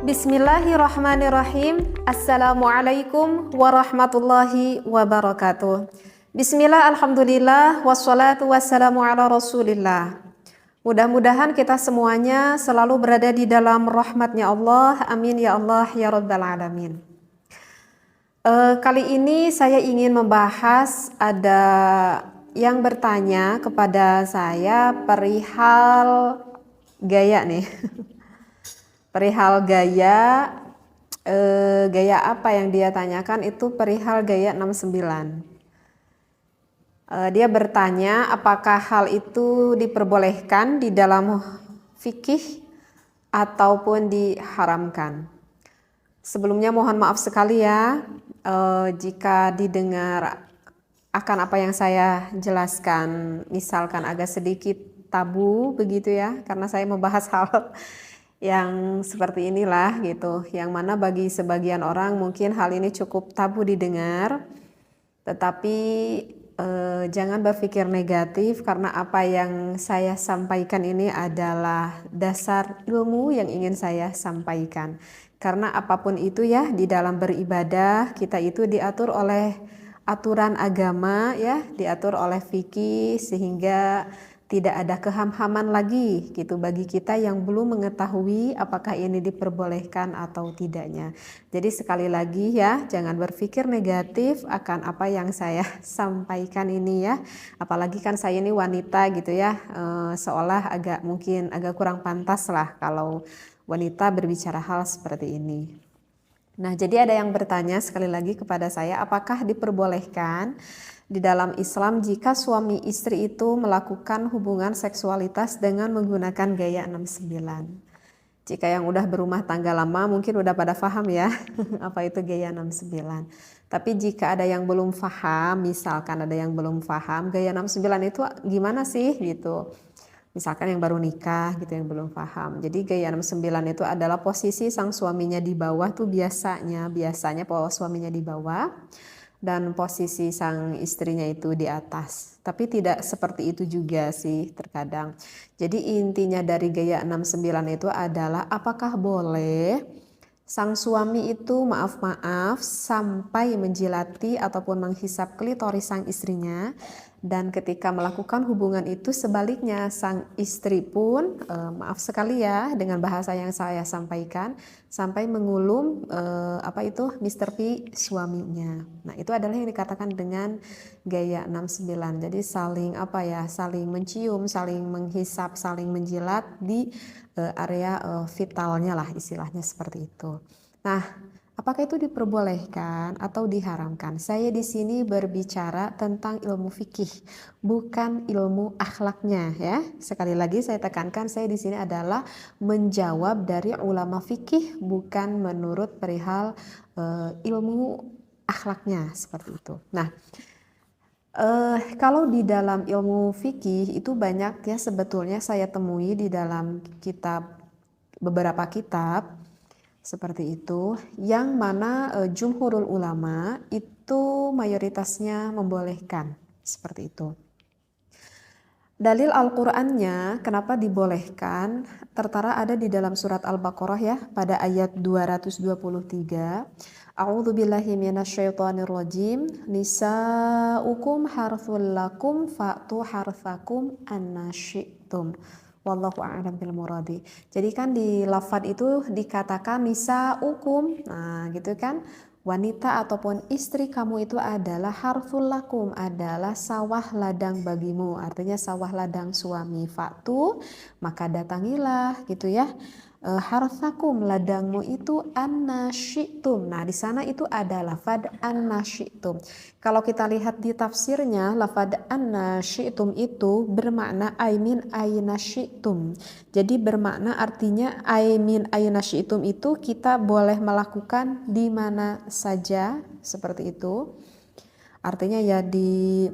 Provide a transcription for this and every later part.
Bismillahirrahmanirrahim. Assalamualaikum warahmatullahi wabarakatuh. Bismillah, alhamdulillah, wassalatu wassalamu ala rasulillah. Mudah-mudahan kita semuanya selalu berada di dalam rahmatnya Allah. Amin ya Allah ya rabbal alamin. Kali ini saya ingin membahas, ada yang bertanya kepada saya perihal gaya nih. Perihal gaya, gaya apa yang dia tanyakan itu perihal gaya 69. Dia bertanya apakah hal itu diperbolehkan di dalam fikih ataupun diharamkan. Sebelumnya mohon maaf sekali ya jika didengar akan apa yang saya jelaskan misalkan agak sedikit tabu begitu ya, karena saya membahas hal yang seperti inilah gitu, yang mana bagi sebagian orang mungkin hal ini cukup tabu didengar, tetapi jangan berpikir negatif karena apa yang saya sampaikan ini adalah dasar ilmu yang ingin saya sampaikan. Karena apapun itu ya, di dalam beribadah kita itu diatur oleh aturan agama ya, diatur oleh fikih, sehingga tidak ada kehamhaman lagi gitu bagi kita yang belum mengetahui apakah ini diperbolehkan atau tidaknya. Jadi sekali lagi ya, jangan berpikir negatif akan apa yang saya sampaikan ini ya. Apalagi kan saya ini wanita gitu ya, seolah mungkin agak kurang pantas lah kalau wanita berbicara hal seperti ini. Nah, jadi ada yang bertanya sekali lagi kepada saya, apakah diperbolehkan di dalam Islam jika suami istri itu melakukan hubungan seksualitas dengan menggunakan gaya 69. Jika yang udah berumah tangga lama mungkin udah pada paham ya apa itu gaya 69. Tapi jika ada yang belum paham, misalkan ada yang belum paham gaya 69 itu gimana sih gitu. Misalkan yang baru nikah gitu yang belum paham. Jadi gaya 69 itu adalah posisi sang suaminya di bawah tuh biasanya suaminya di bawah dan posisi sang istrinya itu di atas. Tapi tidak seperti itu juga sih terkadang. Jadi intinya dari gaya 69 itu adalah apakah boleh sang suami itu maaf sampai menjilati ataupun menghisap klitoris sang istrinya, dan ketika melakukan hubungan itu sebaliknya sang istri pun maaf sekali ya dengan bahasa yang saya sampaikan sampai mengulum Mr. P suaminya. Nah, itu adalah yang dikatakan dengan gaya 69. Jadi saling mencium, saling menghisap, saling menjilat di area vitalnya lah istilahnya seperti itu. Nah, apakah itu diperbolehkan atau diharamkan? Saya di sini berbicara tentang ilmu fikih, bukan ilmu akhlaknya ya. Sekali lagi saya tekankan, saya di sini adalah menjawab dari ulama fikih, bukan menurut perihal ilmu akhlaknya seperti itu. Nah, kalau di dalam ilmu fikih itu banyak ya sebetulnya saya temui di dalam beberapa kitab seperti itu, yang mana jumhurul ulama itu mayoritasnya membolehkan seperti itu. Dalil Al-Qur'annya kenapa dibolehkan tertera ada di dalam surat Al-Baqarah ya pada ayat 223. A'udzubillahi minasyaitonirrajim. Nisa'ukum harthul lakum fa'tu harthakum anna syi'tum. Wallahu a'lam bil muradi. Jadi kan di lafaz itu dikatakan nisa'ukum. Nah, gitu kan? Wanita ataupun istri kamu itu adalah harthul lakum, adalah sawah ladang bagimu. Artinya sawah ladang suami. Fa'tu, maka datangilah gitu ya. Harthakum, ladangmu itu anna syi'tum. Nah, di sana itu ada lafad anna syi'tum. Kalau kita lihat di tafsirnya, lafad anna syi'tum itu bermakna aimin aina syi'tum. Jadi bermakna artinya aimin aina syi'tum itu kita boleh melakukan di mana saja seperti itu. Artinya ya di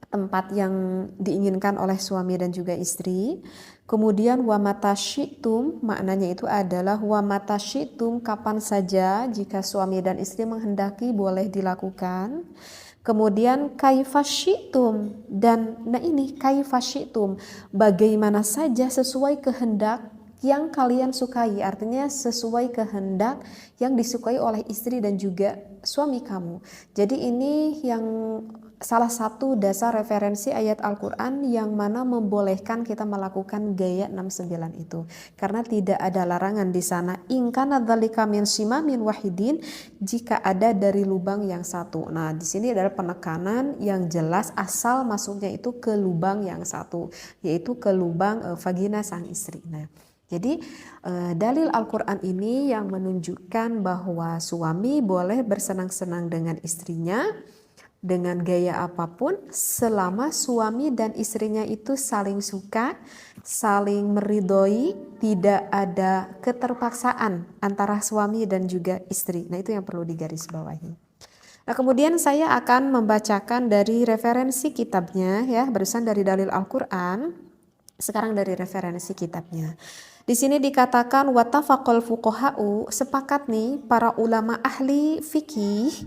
tempat yang diinginkan oleh suami dan juga istri. Kemudian wa mata syi'tum, maknanya itu adalah wa mata syi'tum, kapan saja jika suami dan istri menghendaki boleh dilakukan. Kemudian kaifa syi'tum, dan nah ini kaifa syi'tum, bagaimana saja sesuai kehendak yang kalian sukai, artinya sesuai kehendak yang disukai oleh istri dan juga suami kamu. Jadi ini yang salah satu dasar referensi ayat Al-Quran yang mana membolehkan kita melakukan gaya 69 itu. Karena tidak ada larangan di sana. In kana dzalika min simamin wahidin, jika ada dari lubang yang satu. Nah, di sini adalah penekanan yang jelas asal masuknya itu ke lubang yang satu, yaitu ke lubang vagina sang istri. Nah, jadi dalil Al-Quran ini yang menunjukkan bahwa suami boleh bersenang-senang dengan istrinya dengan gaya apapun selama suami dan istrinya itu saling suka, saling meridhoi, tidak ada keterpaksaan antara suami dan juga istri. Nah, itu yang perlu digarisbawahi. Nah, kemudian saya akan membacakan dari referensi kitabnya ya, barusan dari dalil Al-Quran, sekarang dari referensi kitabnya. Di sini dikatakan wattafaqal fuqaha'u, sepakat nih para ulama ahli fikih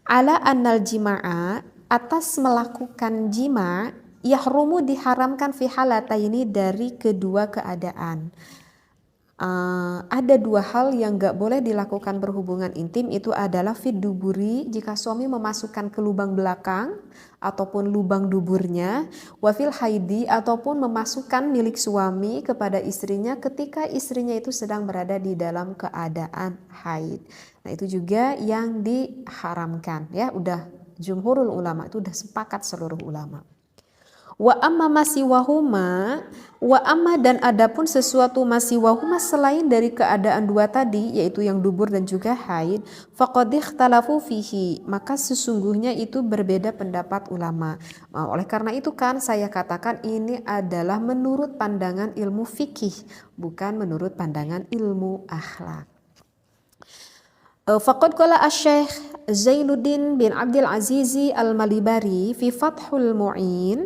ala annal jima'a, atas melakukan jima, yahrumu diharamkan fi halataini, dari kedua keadaan. Ada dua hal yang gak boleh dilakukan berhubungan intim, itu adalah fid duburi, jika suami memasukkan ke lubang belakang ataupun lubang duburnya, wafil haidi, ataupun memasukkan milik suami kepada istrinya ketika istrinya itu sedang berada di dalam keadaan haid. Nah, itu juga yang diharamkan ya, udah jumhurul ulama, itu udah sepakat seluruh ulama. Wa amma masiwahuma, wa amma dan adapun sesuatu masiwahuma selain dari keadaan dua tadi, yaitu yang dubur dan juga haid, faqad ikhtalafu fihi, maka sesungguhnya itu berbeda pendapat ulama. Oleh karena itu kan saya katakan ini adalah menurut pandangan ilmu fikih, bukan menurut pandangan ilmu akhlak. Faqad qala asy-Syaikh Zainuddin bin Abdul Aziz Al-Malibari fi Fathul Mu'in,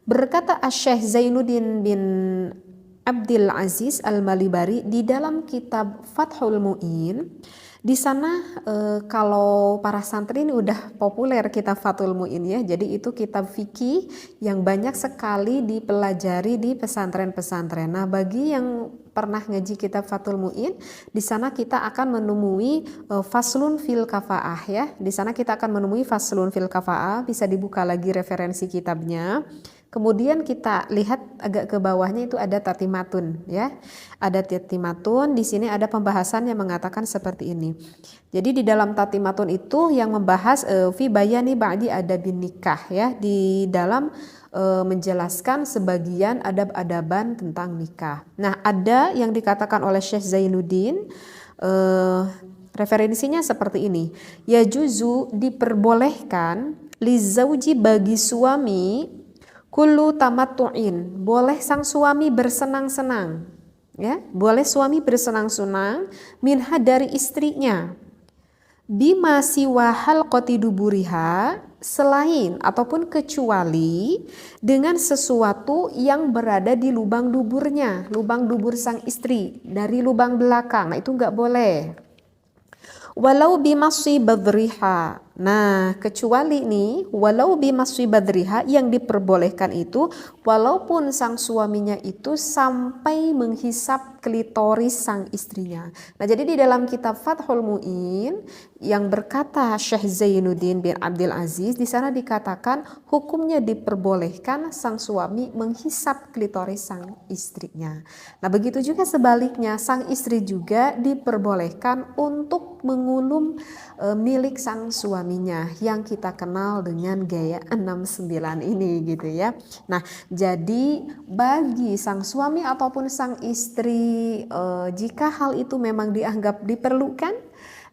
berkata asy-Syaikh Zainuddin bin Abdul Aziz Al-Malibari di dalam kitab Fathul Mu'in. Di sana kalau para santri ini udah populer kitab Fathul Mu'in ya. Jadi itu kitab fikih yang banyak sekali dipelajari di pesantren-pesantren. Nah, bagi yang pernah ngaji kitab Fathul Mu'in, di sana kita akan menemui faslun fil kafaah ya. Di sana kita akan menemui faslun fil kafaah, bisa dibuka lagi referensi kitabnya. Kemudian kita lihat agak ke bawahnya itu ada tatimatun ya. Ada tatimatun, di sini ada pembahasan yang mengatakan seperti ini. Jadi di dalam tatimatun itu yang membahas fi bayani ba'di adabin nikah ya, di dalam menjelaskan sebagian adab-adaban tentang nikah. Nah, ada yang dikatakan oleh Syekh Zainuddin, referensinya seperti ini. Ya juzu, diperbolehkan li zauji, bagi suami, kullu tamattu'in, boleh sang suami bersenang-senang ya, boleh suami bersenang-senang minha, dari istrinya, bima siwa halqati duburiha, selain ataupun kecuali dengan sesuatu yang berada di lubang duburnya, lubang dubur sang istri, dari lubang belakang. Nah, itu enggak boleh. Walau bimaswi badriha, nah kecuali nih walau bimaswi badriha, yang diperbolehkan itu walaupun sang suaminya itu sampai menghisap klitoris sang istrinya. Nah, jadi di dalam kitab Fathul Mu'in yang berkata Syekh Zainuddin bin Abdul Aziz, di sana dikatakan hukumnya diperbolehkan sang suami menghisap klitoris sang istrinya. Nah, begitu juga sebaliknya, sang istri juga diperbolehkan untuk mengulum milik sang suaminya yang kita kenal dengan gaya 69 ini gitu ya. Nah, jadi bagi sang suami ataupun sang istri, jika hal itu memang dianggap diperlukan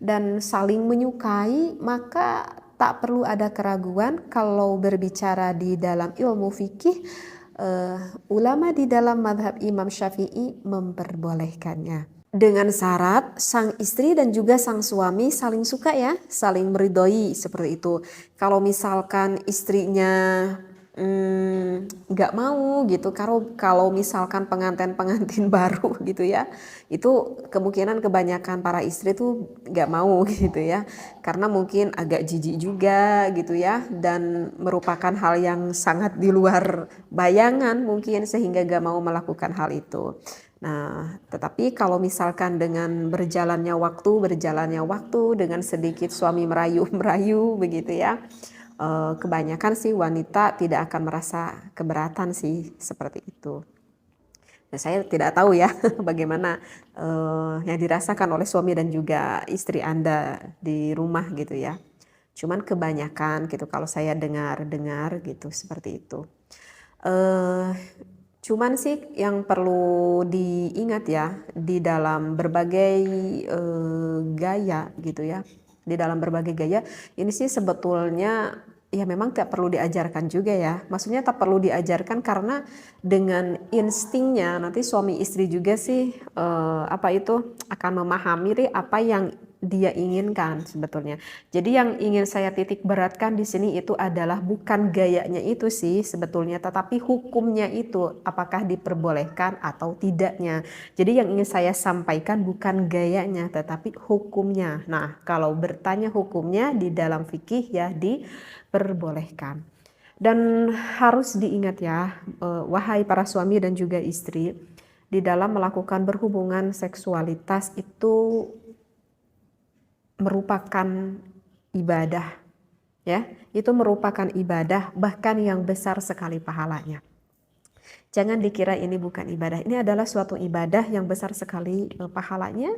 dan saling menyukai, maka tak perlu ada keraguan kalau berbicara di dalam ilmu fikih, ulama di dalam mazhab Imam Syafi'i memperbolehkannya. Dengan syarat sang istri dan juga sang suami saling suka ya, saling meridhoi seperti itu. Kalau misalkan istrinya nggak mau gitu. Kalau misalkan pengantin-pengantin baru gitu ya, itu kemungkinan kebanyakan para istri tuh nggak mau gitu ya, karena mungkin agak jijik juga gitu ya, dan merupakan hal yang sangat di luar bayangan mungkin, sehingga nggak mau melakukan hal itu. Nah, tetapi kalau misalkan dengan berjalannya waktu dengan sedikit suami merayu-merayu begitu ya, kebanyakan sih wanita tidak akan merasa keberatan sih seperti itu. Nah, saya tidak tahu ya bagaimana yang dirasakan oleh suami dan juga istri Anda di rumah gitu ya. Cuman kebanyakan gitu kalau saya dengar-dengar gitu seperti itu. Eh, Cuman sih yang perlu diingat ya, di dalam berbagai gaya gitu ya, di dalam berbagai gaya ini sih sebetulnya ya memang tidak perlu diajarkan juga ya. Maksudnya tak perlu diajarkan karena dengan instingnya nanti suami istri juga sih apa itu akan memahami apa yang dia inginkan sebetulnya. Jadi yang ingin saya titik beratkan di sini itu adalah bukan gayanya itu sih sebetulnya, tetapi hukumnya itu apakah diperbolehkan atau tidaknya. Jadi yang ingin saya sampaikan bukan gayanya tetapi hukumnya. Nah, kalau bertanya hukumnya di dalam fikih ya diperbolehkan. Dan harus diingat ya, wahai para suami dan juga istri, di dalam melakukan berhubungan seksualitas itu merupakan ibadah ya, itu merupakan ibadah bahkan yang besar sekali pahalanya. Jangan dikira ini bukan ibadah, ini adalah suatu ibadah yang besar sekali pahalanya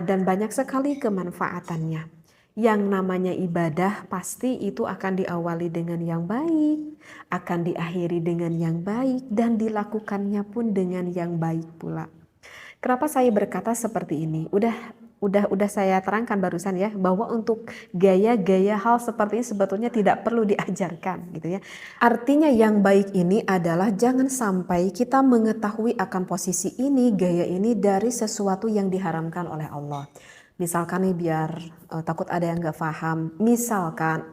dan banyak sekali kemanfaatannya. Yang namanya ibadah pasti itu akan diawali dengan yang baik, akan diakhiri dengan yang baik, dan dilakukannya pun dengan yang baik pula. Kenapa saya berkata seperti ini? Udah saya terangkan barusan ya, bahwa untuk gaya-gaya hal seperti ini sebetulnya tidak perlu diajarkan gitu ya. Artinya yang baik ini adalah jangan sampai kita mengetahui akan posisi ini, gaya ini dari sesuatu yang diharamkan oleh Allah. Misalkan nih biar takut ada yang gak paham, misalkan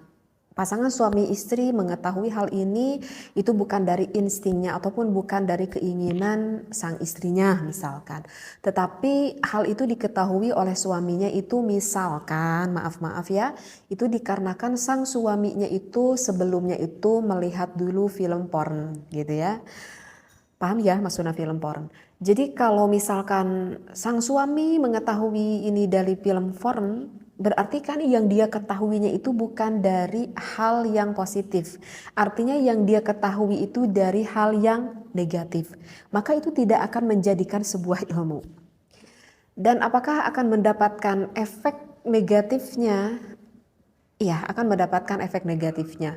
pasangan suami istri mengetahui hal ini itu bukan dari instingnya ataupun bukan dari keinginan sang istrinya misalkan. Tetapi hal itu diketahui oleh suaminya itu misalkan, maaf ya, itu dikarenakan sang suaminya itu sebelumnya itu melihat dulu film porn gitu ya. Paham ya maksudnya film porn. Jadi kalau misalkan sang suami mengetahui ini dari film porn, berarti kan yang dia ketahuinya itu bukan dari hal yang positif. Artinya yang dia ketahui itu dari hal yang negatif. Maka itu tidak akan menjadikan sebuah ilmu. Dan apakah akan mendapatkan efek negatifnya? Iya, akan mendapatkan efek negatifnya.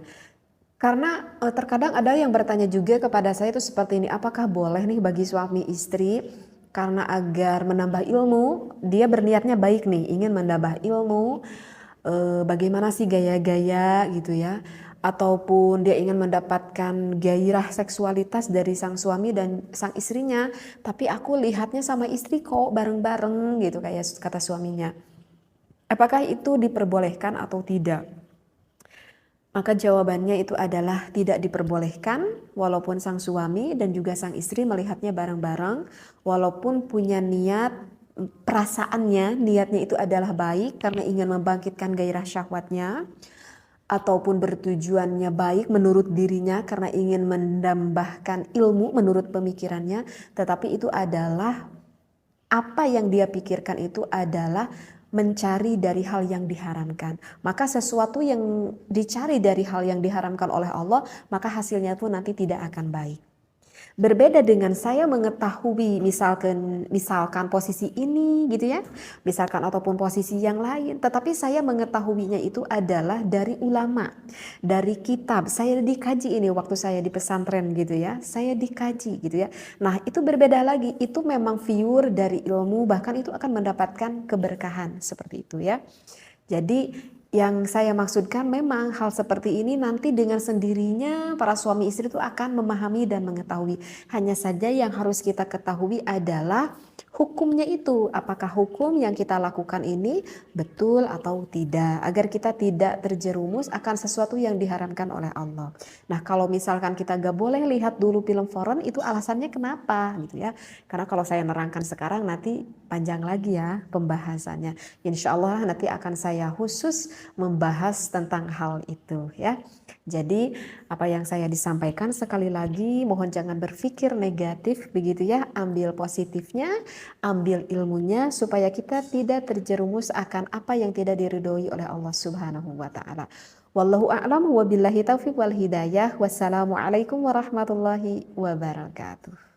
Karena terkadang ada yang bertanya juga kepada saya itu seperti ini, apakah boleh nih bagi suami istri karena agar menambah ilmu, dia berniatnya baik nih, ingin menambah ilmu, bagaimana sih gaya-gaya gitu ya, ataupun dia ingin mendapatkan gairah seksualitas dari sang suami dan sang istrinya, tapi aku lihatnya sama istri kok bareng-bareng gitu kayak kata suaminya. Apakah itu diperbolehkan atau tidak? Maka jawabannya itu adalah tidak diperbolehkan walaupun sang suami dan juga sang istri melihatnya bareng-bareng, walaupun punya niat, perasaannya, niatnya itu adalah baik karena ingin membangkitkan gairah syahwatnya, ataupun bertujuannya baik menurut dirinya karena ingin menambahkan ilmu menurut pemikirannya, tetapi itu adalah apa yang dia pikirkan itu adalah mencari dari hal yang diharamkan. Maka sesuatu yang dicari dari hal yang diharamkan oleh Allah, maka hasilnya pun nanti tidak akan baik. Berbeda dengan saya mengetahui misalkan posisi ini gitu ya, misalkan ataupun posisi yang lain, tetapi saya mengetahuinya itu adalah dari ulama, dari kitab. Saya dikaji ini waktu saya di pesantren gitu ya, saya dikaji gitu ya. Nah itu berbeda lagi, itu memang pure dari ilmu, bahkan itu akan mendapatkan keberkahan seperti itu ya. Jadi Yang saya maksudkan memang hal seperti ini nanti dengan sendirinya para suami istri itu akan memahami dan mengetahui. Hanya saja yang harus kita ketahui adalah hukumnya itu. Apakah hukum yang kita lakukan ini betul atau tidak. Agar kita tidak terjerumus akan sesuatu yang diharamkan oleh Allah. Nah kalau misalkan kita gak boleh lihat dulu film foreign itu alasannya kenapa gitu ya. Karena kalau saya nerangkan sekarang nanti panjang lagi ya pembahasannya. Insya Allah nanti akan saya khusus membahas tentang hal itu ya. Jadi apa yang saya disampaikan sekali lagi mohon jangan berpikir negatif begitu ya, ambil positifnya, ambil ilmunya supaya kita tidak terjerumus akan apa yang tidak diridhoi oleh Allah Subhanahu wa taala. Wallahu a'lam wa billahi taufiq wal hidayah. Wassalamualaikum warahmatullahi wabarakatuh.